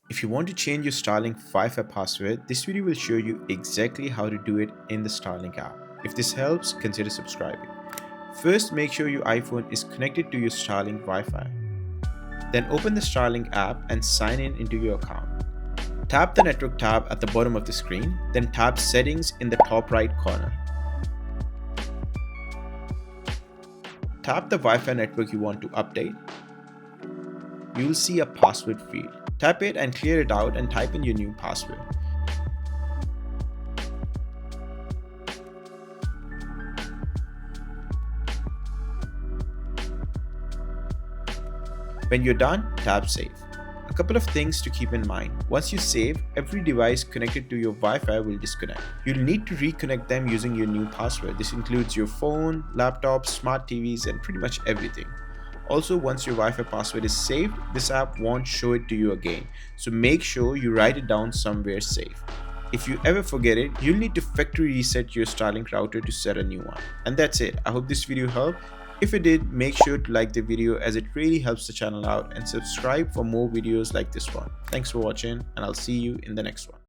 If you want to change your Starlink Wi-Fi password, this video will show you exactly how to do it in the Starlink app. If this helps, consider subscribing. First, make sure your iPhone is connected to your Starlink Wi-Fi. Then open the Starlink app and sign in into your account. Tap the Network tab at the bottom of the screen, then tap Settings in the top right corner. Tap the Wi-Fi network you want to update. You will see a password field. Tap it and clear it out and type in your new password. When you're done, tap Save. A couple of things to keep in mind. Once you save, every device connected to your Wi-Fi will disconnect. You'll need to reconnect them using your new password. This includes your phone, laptops, smart TVs, and pretty much everything. Also, once your Wi-Fi password is saved, this app won't show it to you again. So make sure you write it down somewhere safe. If you ever forget it, you'll need to factory reset your Starlink router to set a new one. And that's it. I hope this video helped. If it did, make sure to like the video as it really helps the channel out, and subscribe for more videos like this one. Thanks for watching, and I'll see you in the next one.